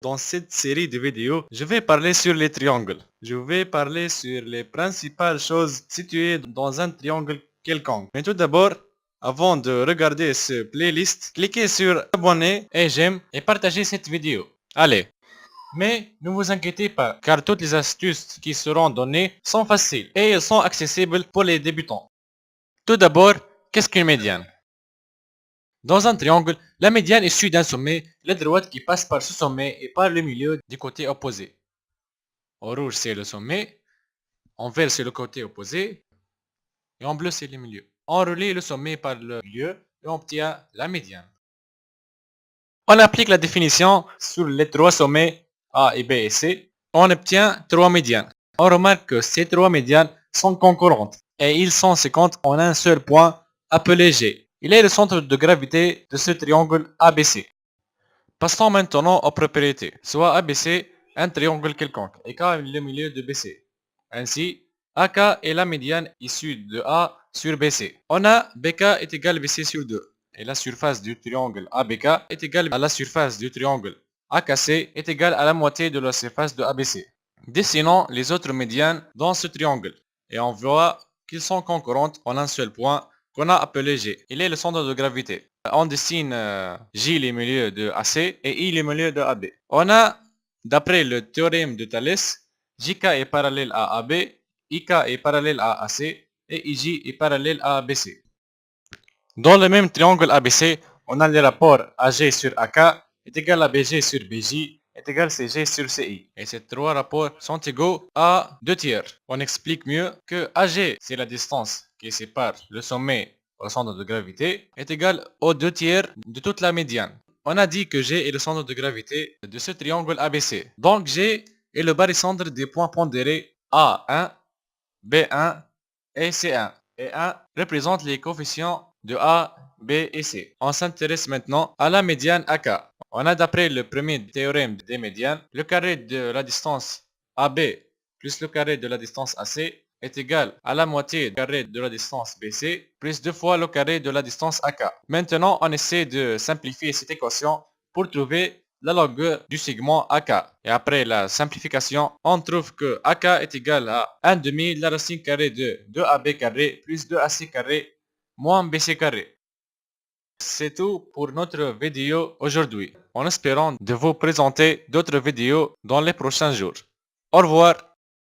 Dans cette série de vidéos, je vais parler sur les triangles. Je vais parler sur les principales choses situées dans un triangle quelconque. Mais tout d'abord, avant de regarder ce playlist, cliquez sur abonner et j'aime et partagez cette vidéo. Allez. Mais ne vous inquiétez pas, car toutes les astuces qui seront données sont faciles et elles sont accessibles pour les débutants. Tout d'abord, qu'est-ce qu'une médiane? Dans un triangle, la médiane est issue d'un sommet, la droite qui passe par ce sommet et par le milieu du côté opposé. En rouge, c'est le sommet, en vert, c'est le côté opposé, et en bleu, c'est le milieu. On relie le sommet par le milieu et on obtient la médiane. On applique la définition sur les trois sommets A et B et C. On obtient trois médianes. On remarque que ces trois médianes sont concurrentes et ils sont séquentes en un seul point appelé G. Il est le centre de gravité de ce triangle ABC. Passons maintenant aux propriétés. Soit ABC, un triangle quelconque, et K est le milieu de BC. Ainsi, AK est la médiane issue de A sur BC. On a BK est égal à BC sur 2. Et la surface du triangle ABK est égale à la surface du triangle AKC est égale à la moitié de la surface de ABC. Dessinons les autres médianes dans ce triangle. Et on voit qu'ils sont concurrentes en un seul point qu'on a appelé G. Il est le centre de gravité. On dessine J les milieux de AC et I les milieux de AB. On a, d'après le théorème de Thalès, JK est parallèle à AB, IK est parallèle à AC et IJ est parallèle à ABC. Dans le même triangle ABC, on a les rapports AG sur AK est égal à BG sur BJ est égal à CG sur CI. Et ces trois rapports sont égaux à 2 tiers. On explique mieux que AG, c'est la distance qui sépare le sommet au centre de gravité, est égale aux 2 tiers de toute la médiane. On a dit que G est le centre de gravité de ce triangle ABC. Donc G est le barycentre des points pondérés A1, B1 et C1. Et 1 représente les coefficients de A, B et C. On s'intéresse maintenant à la médiane AK. On a d'après le premier théorème des médianes, le carré de la distance AB plus le carré de la distance AC est égal à la moitié du carré de la distance BC plus 2 fois le carré de la distance AK. Maintenant, on essaie de simplifier cette équation pour trouver la longueur du segment AK. Et après la simplification, on trouve que AK est égal à 1 demi la racine carrée de 2AB carré plus 2AC carré moins BC carré. C'est tout pour notre vidéo aujourd'hui, en espérant de vous présenter d'autres vidéos dans les prochains jours. Au revoir.